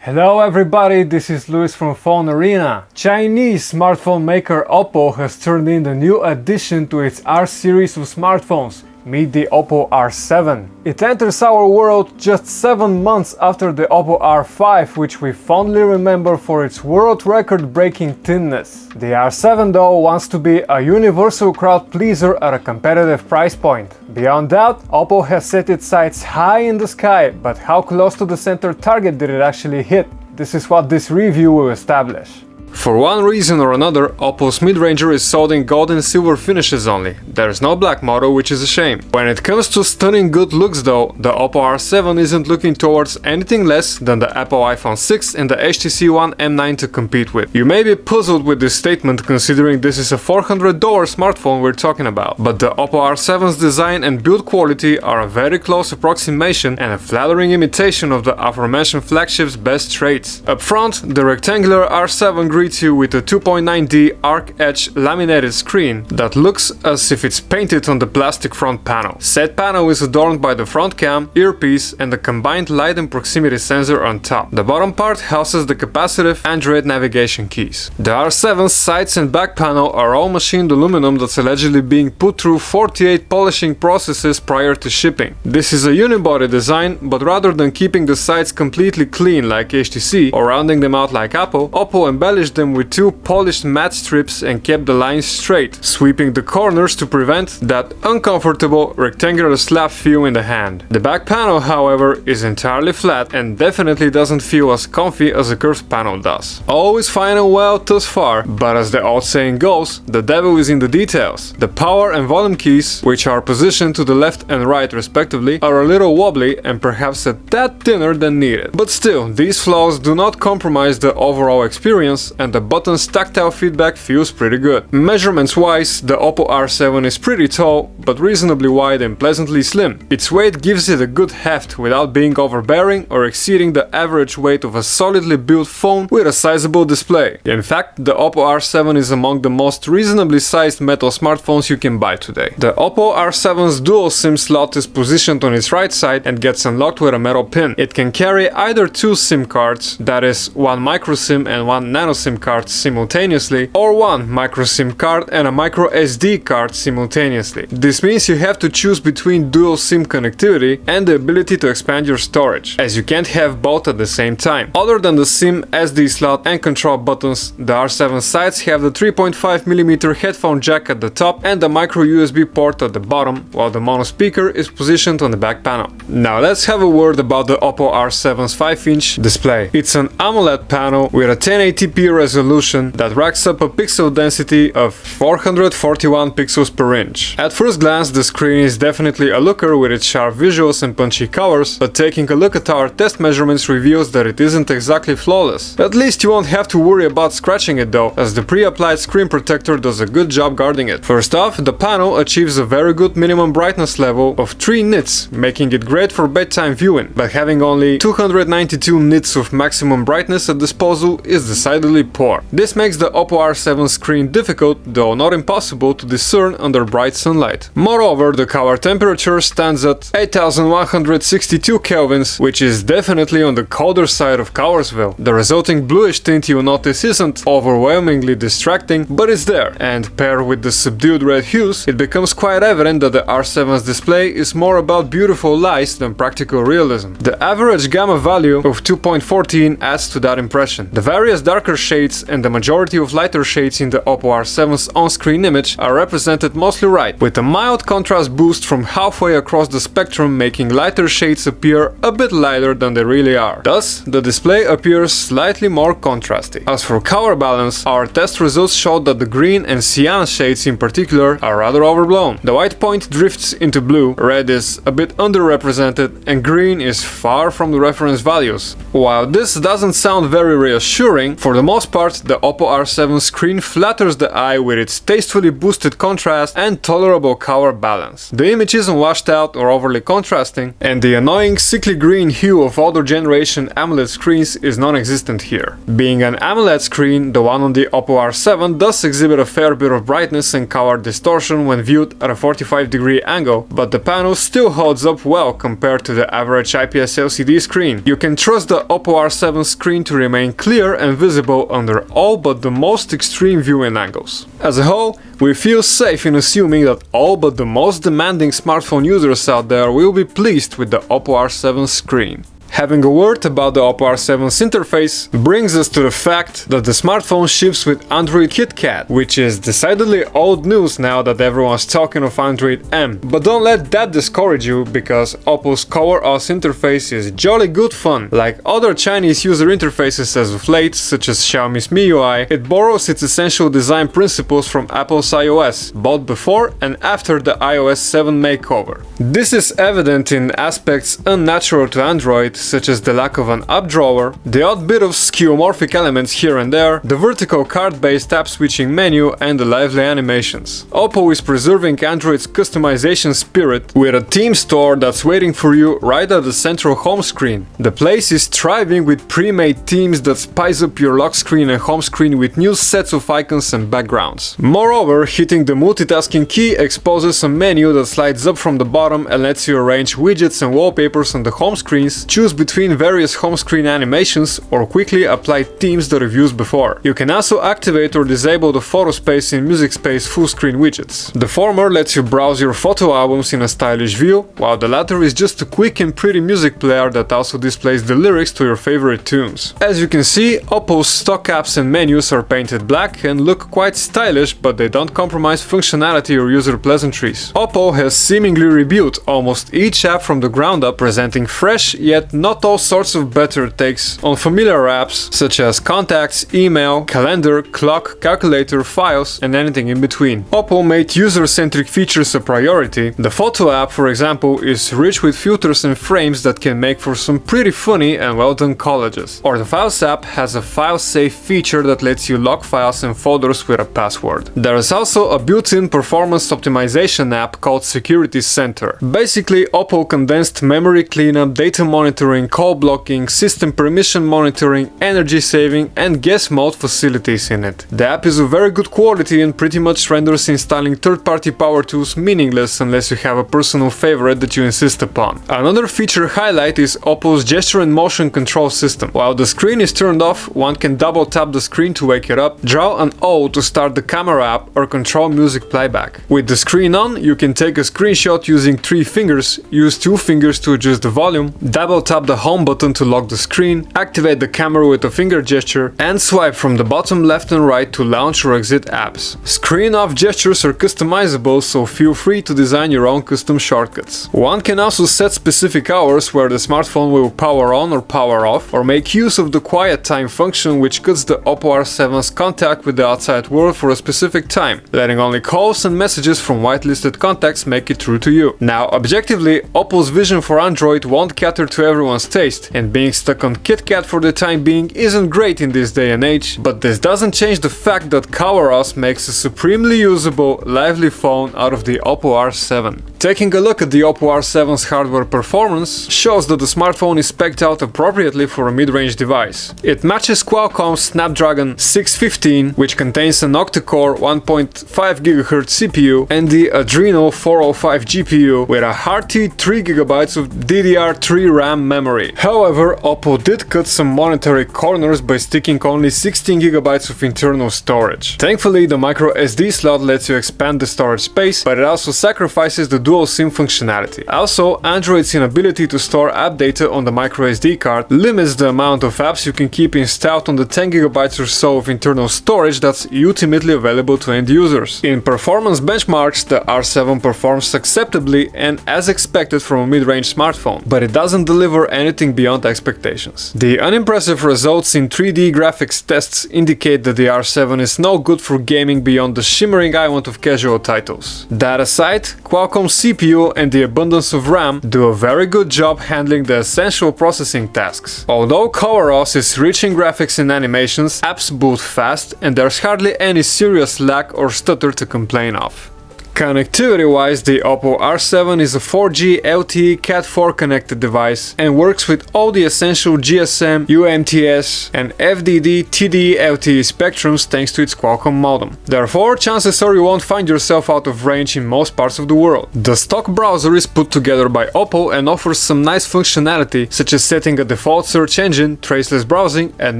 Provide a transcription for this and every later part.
Hello everybody, this is Luis from PhoneArena. Chinese smartphone maker Oppo has turned in the new addition to its R series of smartphones. Meet the Oppo R7. It enters our world just 7 months after the Oppo R5, which we fondly remember for its world record-breaking thinness. The R7 though wants to be a universal crowd pleaser at a competitive price point. Beyond that, Oppo has set its sights high in the sky, but how close to the center target did it actually hit? This is what this review will establish. For one reason or another, Oppo's mid-ranger is sold in gold and silver finishes only. There's no black model, which is a shame. When it comes to stunning good looks though, the Oppo R7 isn't looking towards anything less than the Apple iPhone 6 and the HTC One M9 to compete with. You may be puzzled with this statement considering this is a $400 smartphone we're talking about, but the Oppo R7's design and build quality are a very close approximation and a flattering imitation of the aforementioned flagship's best traits. Up front, the rectangular R7 greets you with a 2.9D arc edge laminated screen that looks as if it's painted on the plastic front panel. Said panel is adorned by the front cam, earpiece and the combined light and proximity sensor on top. The bottom part houses the capacitive Android navigation keys. The R7's sides and back panel are all machined aluminum that's allegedly being put through 48 polishing processes prior to shipping. This is a unibody design, but rather than keeping the sides completely clean like HTC or rounding them out like Apple, Oppo embellished them with two polished matte strips and kept the lines straight, sweeping the corners to prevent that uncomfortable rectangular slap feel in the hand. The back panel, however, is entirely flat and definitely doesn't feel as comfy as a curved panel does. All is fine and well thus far, but as the old saying goes, the devil is in the details. The power and volume keys, which are positioned to the left and right respectively, are a little wobbly and perhaps a tad thinner than needed. But still, these flaws do not compromise the overall experience, and the button's tactile feedback feels pretty good. Measurements wise, the Oppo R7 is pretty tall, but reasonably wide and pleasantly slim. Its weight gives it a good heft without being overbearing or exceeding the average weight of a solidly built phone with a sizable display. In fact, the Oppo R7 is among the most reasonably sized metal smartphones you can buy today. The Oppo R7's dual SIM slot is positioned on its right side and gets unlocked with a metal pin. It can carry either two SIM cards, that is, one micro SIM and one nano SIM card simultaneously, or one micro SIM card and a micro SD card simultaneously. This means you have to choose between dual SIM connectivity and the ability to expand your storage, as you can't have both at the same time. Other than the SIM, SD slot and control buttons, the R7 sides have the 3.5mm headphone jack at the top and the micro USB port at the bottom, while the mono speaker is positioned on the back panel. Now let's have a word about the Oppo R7's 5-inch display. It's an AMOLED panel with a 1080p resolution that racks up a pixel density of 441 pixels per inch. At first glance, the screen is definitely a looker with its sharp visuals and punchy colors, but taking a look at our test measurements reveals that it isn't exactly flawless. At least you won't have to worry about scratching it though, as the pre-applied screen protector does a good job guarding it. First off, the panel achieves a very good minimum brightness level of 3 nits, making it great for bedtime viewing, but having only 292 nits of maximum brightness at disposal is decidedly poor. This makes the Oppo R7 screen difficult, though not impossible, to discern under bright sunlight. Moreover, the color temperature stands at 8162 kelvins, which is definitely on the colder side of Colorsville. The resulting bluish tint you'll notice isn't overwhelmingly distracting, but it's there, and paired with the subdued red hues, it becomes quite evident that the R7's display is more about beautiful lights than practical realism. The average gamma value of 2.14 adds to that impression. The various darker shades and the majority of lighter shades in the Oppo R7's on-screen image are represented mostly right, with a mild contrast boost from halfway across the spectrum making lighter shades appear a bit lighter than they really are. Thus, the display appears slightly more contrasty. As for color balance, our test results showed that the green and cyan shades in particular are rather overblown. The white point drifts into blue, red is a bit underrepresented, and green is far from the reference values. While this doesn't sound very reassuring, for the most most part, the Oppo R7 screen flatters the eye with its tastefully boosted contrast and tolerable color balance. The image isn't washed out or overly contrasting, and the annoying sickly green hue of older generation AMOLED screens is non-existent here. Being an AMOLED screen, the one on the Oppo R7 does exhibit a fair bit of brightness and color distortion when viewed at a 45-degree angle, but the panel still holds up well compared to the average IPS LCD screen. You can trust the Oppo R7 screen to remain clear and visible under all but the most extreme viewing angles. As a whole, we feel safe in assuming that all but the most demanding smartphone users out there will be pleased with the Oppo R7 screen. Having a word about the Oppo R7's interface brings us to the fact that the smartphone ships with Android KitKat, which is decidedly old news now that everyone's talking of Android M. But don't let that discourage you, because Oppo's ColorOS interface is jolly good fun. Like other Chinese user interfaces as of late, such as Xiaomi's MIUI, it borrows its essential design principles from Apple's iOS, both before and after the iOS 7 makeover. This is evident in aspects unnatural to Android, such as the lack of an app drawer, the odd bit of skeuomorphic elements here and there, the vertical card-based app switching menu, and the lively animations. Oppo is preserving Android's customization spirit with a theme store that's waiting for you right at the central home screen. The place is thriving with pre-made themes that spice up your lock screen and home screen with new sets of icons and backgrounds. Moreover, hitting the multitasking key exposes a menu that slides up from the bottom and lets you arrange widgets and wallpapers on the home screens, choose between various home screen animations, or quickly apply themes that you've used before. You can also activate or disable the photo space and music space full screen widgets. The former lets you browse your photo albums in a stylish view, while the latter is just a quick and pretty music player that also displays the lyrics to your favorite tunes. As you can see, Oppo's stock apps and menus are painted black and look quite stylish, but they don't compromise functionality or user pleasantries. Oppo has seemingly rebuilt almost each app from the ground up, presenting fresh yet not all sorts of better takes on familiar apps such as contacts, email, calendar, clock, calculator, files, and anything in between. Oppo made user-centric features a priority. The photo app, for example, is rich with filters and frames that can make for some pretty funny and well-done collages. Or the Files app has a file-safe feature that lets you lock files and folders with a password. There is also a built-in performance optimization app called Security Center. Basically, Oppo condensed memory cleanup, data monitoring, call blocking, system permission monitoring, energy saving, and guest mode facilities in it. The app is of very good quality and pretty much renders installing third-party power tools meaningless unless you have a personal favorite that you insist upon. Another feature highlight is Oppo's gesture and motion control system. While the screen is turned off, one can double tap the screen to wake it up, draw an O to start the camera app, or control music playback. With the screen on, you can take a screenshot using 3 fingers, use 2 fingers to adjust the volume, double tap the home button to lock the screen, activate the camera with a finger gesture, and swipe from the bottom left and right to launch or exit apps. Screen off gestures are customizable, so feel free to design your own custom shortcuts. One can also set specific hours where the smartphone will power on or power off, or make use of the quiet time function, which cuts the Oppo R7's contact with the outside world for a specific time, letting only calls and messages from whitelisted contacts make it through to you. Now, objectively, Oppo's vision for Android won't cater to everyone's taste, and being stuck on KitKat for the time being isn't great in this day and age, but this doesn't change the fact that ColorOS makes a supremely usable, lively phone out of the Oppo R7. Taking a look at the Oppo R7's hardware performance shows that the smartphone is spec'd out appropriately for a mid-range device. It matches Qualcomm's Snapdragon 615, which contains an octa-core 1.5 GHz CPU and the Adreno 405 GPU with a hearty 3 GB of DDR3 RAM memory. However, Oppo did cut some monetary corners by sticking only 16 GB of internal storage. Thankfully, the micro SD slot lets you expand the storage space, but it also sacrifices the dual SIM functionality. Also, Android's inability to store app data on the micro SD card limits the amount of apps you can keep installed on the 10 GB or so of internal storage that's ultimately available to end users. In performance benchmarks, the R7 performs acceptably and as expected from a mid-range smartphone, but it doesn't deliver deliver anything beyond expectations. The unimpressive results in 3D graphics tests indicate that the R7 is no good for gaming beyond the shimmering eye want of casual titles. That aside, Qualcomm's CPU and the abundance of RAM do a very good job handling the essential processing tasks. Although ColorOS is rich in graphics and animations, apps boot fast and there's hardly any serious lag or stutter to complain of. Connectivity-wise, the Oppo R7 is a 4G LTE Cat4 connected device and works with all the essential GSM, UMTS and FDD TDE LTE spectrums thanks to its Qualcomm modem. Therefore, chances are you won't find yourself out of range in most parts of the world. The stock browser is put together by Oppo and offers some nice functionality such as setting a default search engine, traceless browsing and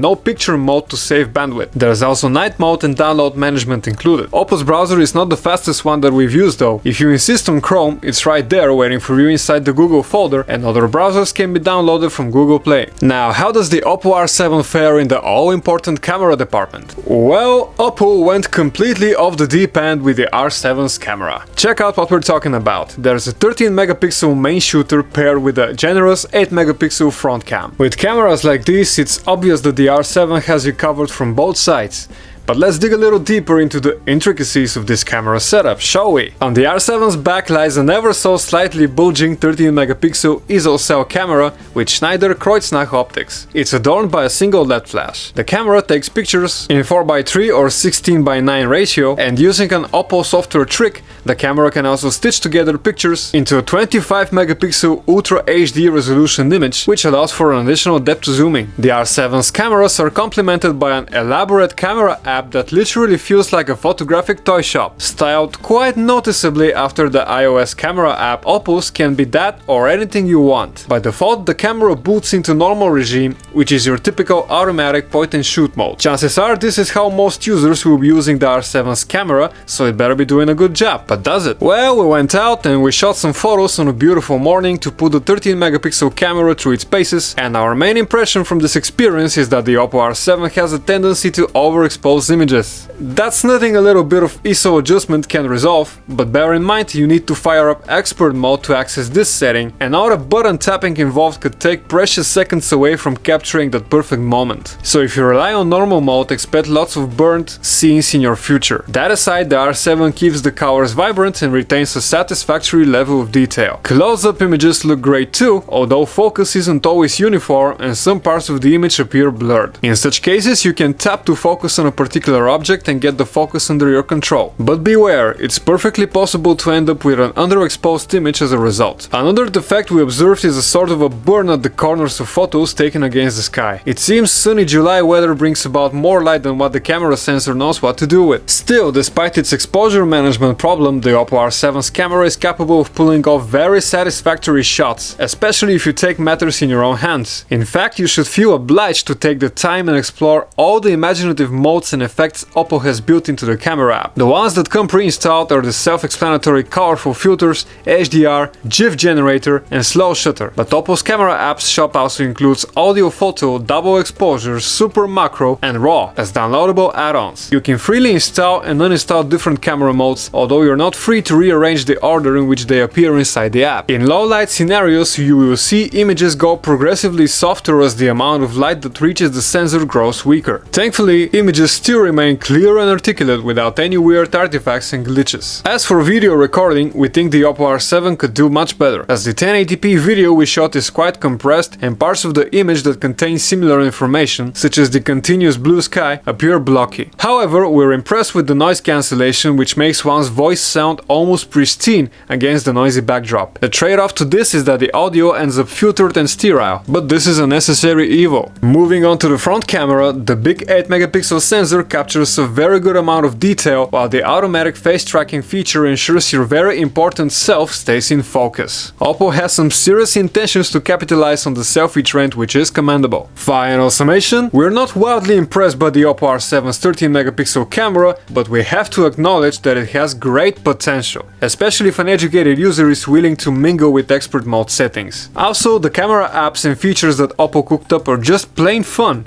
no picture mode to save bandwidth. There's also night mode and download management included. Oppo's browser is not the fastest one that we've used though. If you insist on Chrome, it's right there waiting for you inside the Google folder and other browsers can be downloaded from Google Play. Now, how does the Oppo R7 fare in the all-important camera department? Well, Oppo went completely off the deep end with the R7's camera. Check out what we're talking about. There's a 13 megapixel main shooter paired with a generous 8 megapixel front cam. With cameras like this, it's obvious that the R7 has you covered from both sides. But let's dig a little deeper into the intricacies of this camera setup, shall we? On the R7's back lies an ever so slightly bulging 13 megapixel ISO cell camera with Schneider Kreuznach optics. It's adorned by a single LED flash. The camera takes pictures in 4:3 or 16:9 ratio, and using an Oppo software trick, the camera can also stitch together pictures into a 25 megapixel Ultra HD resolution image, which allows for an additional depth zooming. The R7's cameras are complemented by an elaborate camera app that literally feels like a photographic toy shop. Styled quite noticeably after the iOS camera app, Oppo's can be that or anything you want. By default, the camera boots into normal regime, which is your typical automatic point-and-shoot mode. Chances are this is how most users will be using the R7's camera, so it better be doing a good job. But does it? Well, we went out and we shot some photos on a beautiful morning to put the 13 megapixel camera through its paces, and our main impression from this experience is that the Oppo R7 has a tendency to overexpose images. That's nothing a little bit of ISO adjustment can resolve, but bear in mind you need to fire up expert mode to access this setting, and all the button tapping involved could take precious seconds away from capturing that perfect moment. So if you rely on normal mode, expect lots of burnt scenes in your future. That aside, the R7 keeps the colors vibrant and retains a satisfactory level of detail. Close-up images look great too, although focus isn't always uniform and some parts of the image appear blurred. In such cases, you can tap to focus on a particular object and get the focus under your control. But beware, it's perfectly possible to end up with an underexposed image as a result. Another defect we observed is a sort of a burn at the corners of photos taken against the sky. It seems sunny July weather brings about more light than what the camera sensor knows what to do with. Still, despite its exposure management problem, the Oppo R7's camera is capable of pulling off very satisfactory shots, especially if you take matters in your own hands. In fact, you should feel obliged to take the time and explore all the imaginative modes and effects Oppo has built into the camera app. The ones that come pre-installed are the self-explanatory colorful filters, HDR, GIF generator and slow shutter. But Oppo's camera apps shop also includes audio photo, double exposure, super macro and raw as downloadable add-ons. You can freely install and uninstall different camera modes, although you're not free to rearrange the order in which they appear inside the app. In low light scenarios, you will see images go progressively softer as the amount of light that reaches the sensor grows weaker. Thankfully, images still remain clear and articulate without any weird artifacts and glitches. As for video recording, we think the Oppo R7 could do much better, as the 1080p video we shot is quite compressed and parts of the image that contain similar information, such as the continuous blue sky, appear blocky. However, we're impressed with the noise cancellation, which makes one's voice sound almost pristine against the noisy backdrop. The trade-off to this is that the audio ends up filtered and sterile, but this is a necessary evil. Moving on to the front camera, the big 8 megapixel sensor captures a very good amount of detail, while the automatic face tracking feature ensures your very important self stays in focus. Oppo has some serious intentions to capitalize on the selfie trend, which is commendable. Final summation: we're not wildly impressed by the Oppo R7's 13 megapixel camera, but we have to acknowledge that it has great potential, especially if an educated user is willing to mingle with expert mode settings. Also, the camera apps and features that Oppo cooked up are just plain fun.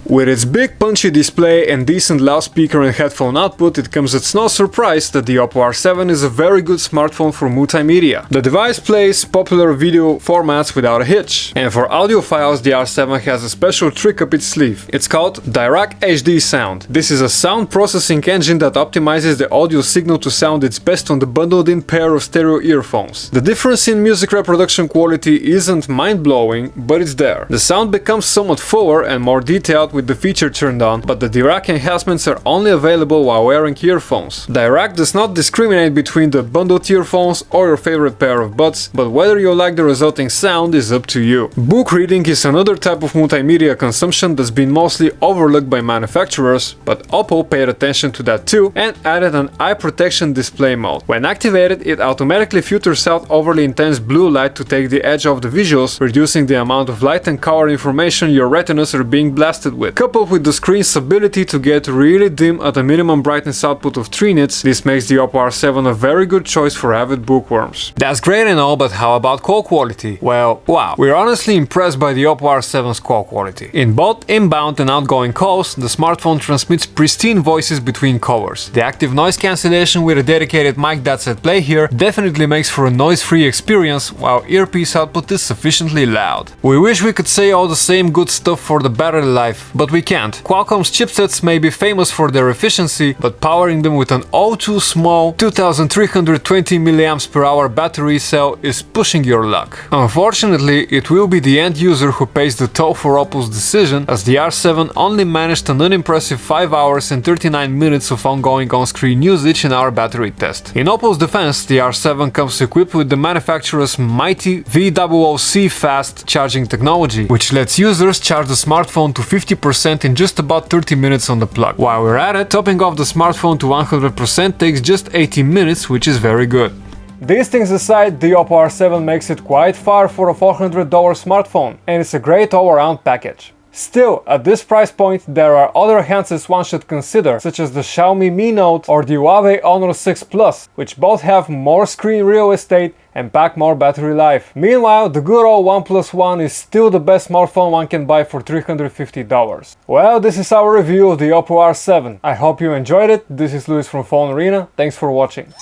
With its big punchy display and decent loudspeaker and headphone output, it comes as no surprise that the Oppo R7 is a very good smartphone for multimedia. The device plays popular video formats without a hitch. And for audiophiles, the R7 has a special trick up its sleeve. It's called Direct HD Sound. This is a sound processing engine that optimizes the audio signal to sound its best on the bundled-in pair of stereo earphones. The difference in music reproduction quality isn't mind-blowing, but it's there. The sound becomes somewhat fuller and more detailed with the feature turned on, but the direct enhancements are only available while wearing earphones. Direct does not discriminate between the bundled earphones or your favorite pair of buds, but whether you like the resulting sound is up to you. Book reading is another type of multimedia consumption that's been mostly overlooked by manufacturers, but Oppo paid attention to that too and added an eye protection display mode. When activated, it automatically filters out overly intense blue light to take the edge off the visuals, reducing the amount of light and color information your retinas are being blasted with. Coupled with the screen's ability to get really dim at a minimum brightness output of 3 nits, this makes the Oppo R7 a very good choice for avid bookworms. That's great and all, but how about call quality? Well, wow, we're honestly impressed by the Oppo R7's call quality. In both inbound and outgoing calls, the smartphone transmits pristine voices between covers. The active noise cancellation with a dedicated mic that's at play here definitely makes for a noise-free experience, while earpiece output is sufficiently loud. We wish we could say all the same good stuff for the battery life, but we can't. Qualcomm's chipsets may be famous for their efficiency, but powering them with an all-too small 2320 mAh battery cell is pushing your luck. Unfortunately, it will be the end user who pays the toll for Oppo's decision, as the R7 only managed an unimpressive 5 hours and 39 minutes of ongoing on-screen usage in our battery test. In Oppo's defense, the R7 comes equipped with the manufacturer's mighty VOOC fast charging technology, which lets users charge the smartphone to 50% in just about 30 minutes on the plug. While we're at it, topping off the smartphone to 100% takes just 18 minutes, which is very good. These things aside, the Oppo R7 makes it quite far for a $400 smartphone, and it's a great all-around package. Still, at this price point, there are other handsets one should consider, such as the Xiaomi Mi Note or the Huawei Honor 6 Plus, which both have more screen real estate and pack more battery life. Meanwhile, the good old OnePlus One is still the best smartphone one can buy for $350. Well, this is our review of the Oppo R7. I hope you enjoyed it. This is Luis from PhoneArena. Thanks for watching.